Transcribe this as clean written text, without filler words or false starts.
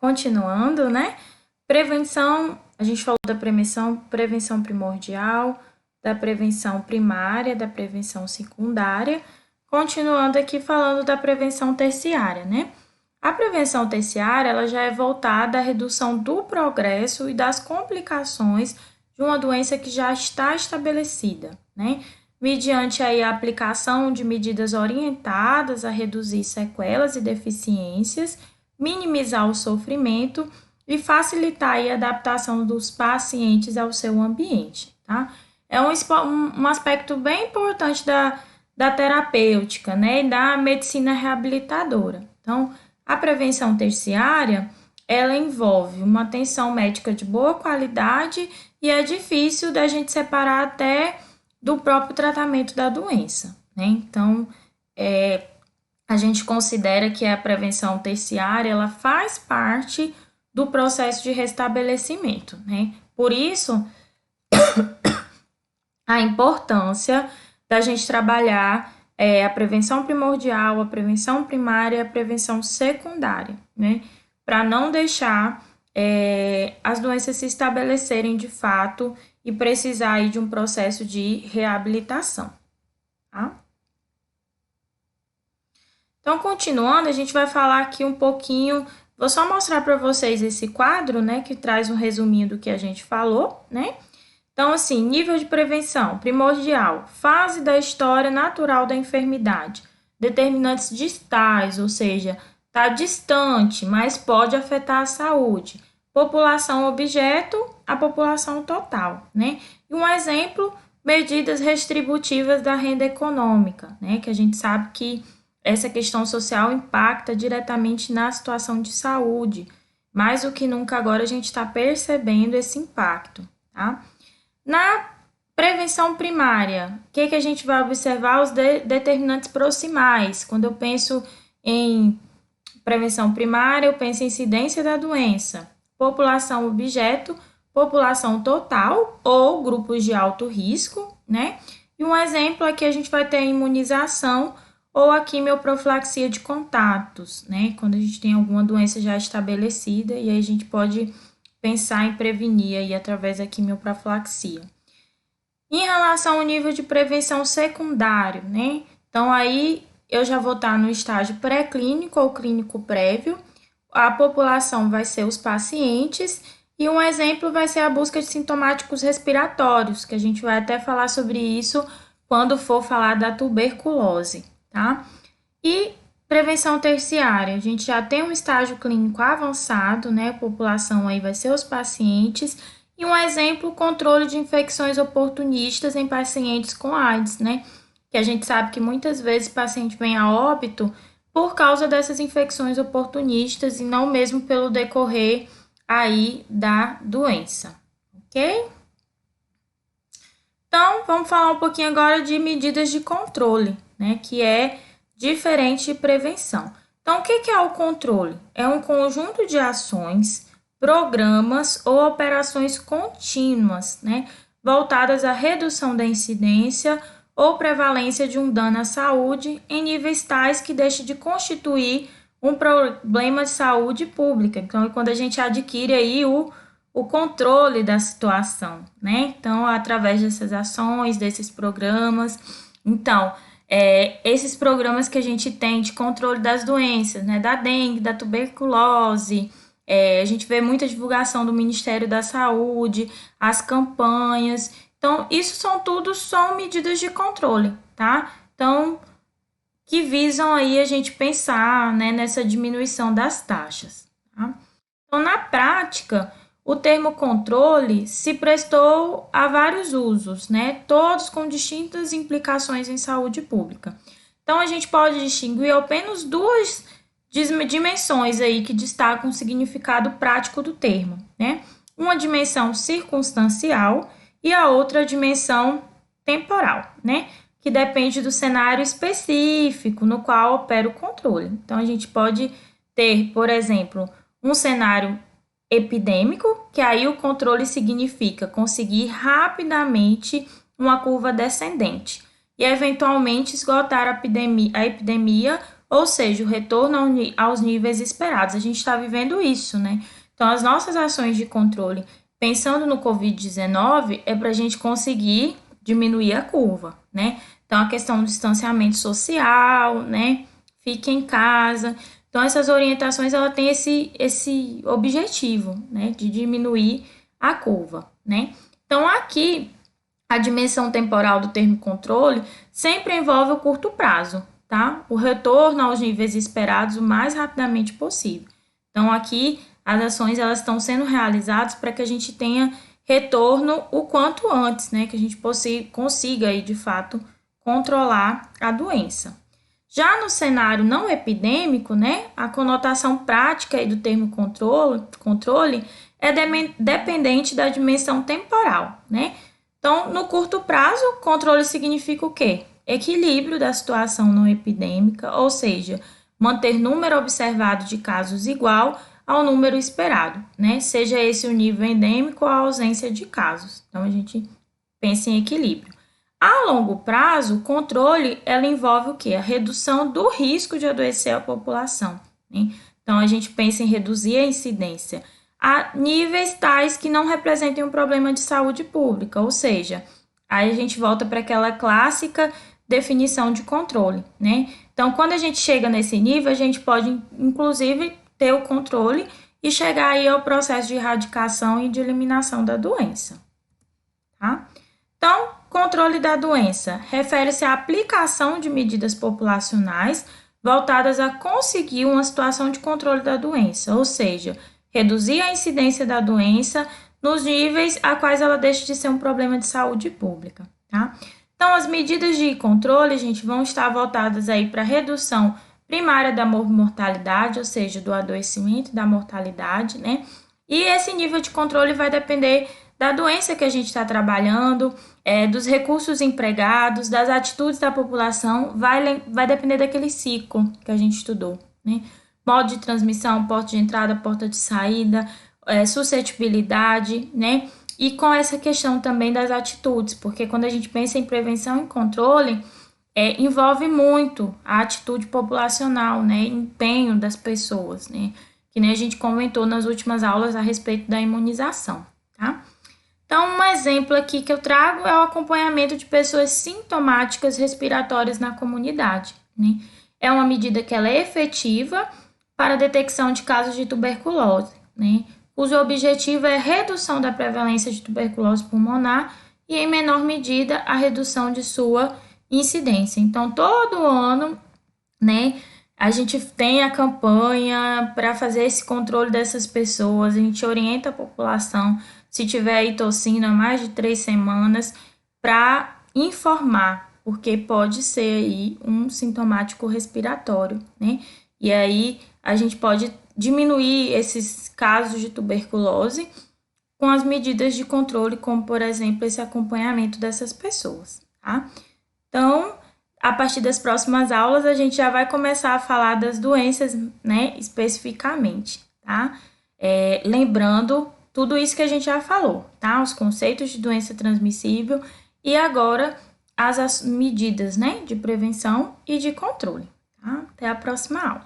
continuando, né? Prevenção, a gente falou da prevenção primordial, da prevenção primária, da prevenção secundária. Continuando aqui falando da prevenção terciária, né? A prevenção terciária, ela já é voltada à redução do progresso e das complicações de uma doença que já está estabelecida, né? Mediante aí a aplicação de medidas orientadas a reduzir sequelas e deficiências, minimizar o sofrimento e facilitar aí a adaptação dos pacientes ao seu ambiente, tá? É um aspecto bem importante da terapêutica, né, e da medicina reabilitadora. Então, a prevenção terciária, ela envolve uma atenção médica de boa qualidade e é difícil da gente separar até do próprio tratamento da doença, né? Então, a gente considera que a prevenção terciária, ela faz parte do processo de restabelecimento, né? Por isso, a importância da gente trabalhar a prevenção primordial, a prevenção primária e a prevenção secundária, né? Para não deixar as doenças se estabelecerem de fato e precisar aí de um processo de reabilitação, tá? Então, continuando, a gente vai falar aqui um pouquinho, vou só mostrar para vocês esse quadro, né, que traz um resuminho do que a gente falou, né? Então, assim, nível de prevenção, primordial, fase da história natural da enfermidade, determinantes distais, ou seja, está distante, mas pode afetar a saúde. População objeto, a população total, né? E um exemplo, medidas restributivas da renda econômica, né? Que a gente sabe que essa questão social impacta diretamente na situação de saúde. Mais do que nunca agora a gente está percebendo esse impacto, tá? Na prevenção primária, o que a gente vai observar? Os determinantes proximais. Quando eu penso em prevenção primária, eu penso em incidência da doença, população objeto, população total ou grupos de alto risco, né? E um exemplo aqui a gente vai ter a imunização ou a quimioprofilaxia de contatos, né? Quando a gente tem alguma doença já estabelecida e aí a gente pode pensar em prevenir aí através da quimioprofilaxia. Em relação ao nível de prevenção secundário, né? Então, aí eu já vou estar no estágio pré-clínico ou clínico prévio. A população vai ser os pacientes e um exemplo vai ser a busca de sintomáticos respiratórios, que a gente vai até falar sobre isso quando for falar da tuberculose, tá? E prevenção terciária, a gente já tem um estágio clínico avançado, né? A população aí vai ser os pacientes. E um exemplo, controle de infecções oportunistas em pacientes com AIDS, né? Que a gente sabe que muitas vezes o paciente vem a óbito por causa dessas infecções oportunistas e não mesmo pelo decorrer aí da doença, ok? Então, vamos falar um pouquinho agora de medidas de controle, né? Que é diferente de prevenção. Então, o que é o controle? É um conjunto de ações, programas ou operações contínuas, né? Voltadas à redução da incidência ou prevalência de um dano à saúde em níveis tais que deixe de constituir um problema de saúde pública. Então, é quando a gente adquire aí o controle da situação, né? Então, através dessas ações, desses programas. Então, esses programas que a gente tem de controle das doenças, né? Da dengue, da tuberculose, a gente vê muita divulgação do Ministério da Saúde, as campanhas. Então, isso são medidas de controle, tá? Então, que visam aí a gente pensar, né, nessa diminuição das taxas, tá? Então, na prática, o termo controle se prestou a vários usos, né? Todos com distintas implicações em saúde pública. Então, a gente pode distinguir apenas duas dimensões aí que destacam o significado prático do termo, né? Uma dimensão circunstancial e a outra dimensão temporal, né? Que depende do cenário específico no qual opera o controle. Então, a gente pode ter, por exemplo, um cenário epidêmico, que aí o controle significa conseguir rapidamente uma curva descendente e, eventualmente, esgotar a epidemia ou seja, o retorno aos níveis esperados. A gente está vivendo isso, né? Então, as nossas ações de controle, pensando no Covid-19, é para a gente conseguir diminuir a curva, né? Então, a questão do distanciamento social, né? Fique em casa. Então, essas orientações, ela tem esse objetivo, né? De diminuir a curva, né? Então, aqui, a dimensão temporal do termo controle sempre envolve o curto prazo, tá? O retorno aos níveis esperados o mais rapidamente possível. Então, aqui, as ações elas estão sendo realizadas para que a gente tenha retorno o quanto antes, né? Que a gente consiga aí, de fato, controlar a doença. Já no cenário não epidêmico, né? A conotação prática aí do termo controle é dependente da dimensão temporal, né? Então, no curto prazo, controle significa o quê? Equilíbrio da situação não epidêmica, ou seja, manter número observado de casos igual ao número esperado, né? Seja esse o nível endêmico ou a ausência de casos. Então, a gente pensa em equilíbrio. A longo prazo, o controle, ela envolve o quê? A redução do risco de adoecer a população, né? Então, a gente pensa em reduzir a incidência a níveis tais que não representem um problema de saúde pública, ou seja, aí a gente volta para aquela clássica definição de controle, né? Então, quando a gente chega nesse nível, a gente pode, inclusive, ter o controle e chegar aí ao processo de erradicação e de eliminação da doença, tá? Então, controle da doença refere-se à aplicação de medidas populacionais voltadas a conseguir uma situação de controle da doença, ou seja, reduzir a incidência da doença nos níveis a quais ela deixa de ser um problema de saúde pública, tá? Então, as medidas de controle, gente, vão estar voltadas aí para a redução primária da mortalidade, ou seja, do adoecimento e da mortalidade, né? E esse nível de controle vai depender da doença que a gente está trabalhando, dos recursos empregados, das atitudes da população, vai depender daquele ciclo que a gente estudou, né? Modo de transmissão, porta de entrada, porta de saída, suscetibilidade, né? E com essa questão também das atitudes, porque quando a gente pensa em prevenção e controle, envolve muito a atitude populacional, né? Empenho das pessoas, né? Que nem a gente comentou nas últimas aulas a respeito da imunização, tá? Então, um exemplo aqui que eu trago é o acompanhamento de pessoas sintomáticas respiratórias na comunidade, né? É uma medida que ela é efetiva para a detecção de casos de tuberculose, né? Cujo objetivo é a redução da prevalência de tuberculose pulmonar e, em menor medida, a redução de sua incidência. Então, todo ano, né, a gente tem a campanha para fazer esse controle dessas pessoas, a gente orienta a população, se tiver aí tossindo há mais de 3 semanas, para informar, porque pode ser aí um sintomático respiratório, né? E aí a gente pode diminuir esses casos de tuberculose com as medidas de controle, como, por exemplo, esse acompanhamento dessas pessoas, tá? Então, a partir das próximas aulas, a gente já vai começar a falar das doenças, né, especificamente, tá? Lembrando tudo isso que a gente já falou, tá? Os conceitos de doença transmissível e agora as medidas, né, de prevenção e de controle, tá? Até a próxima aula.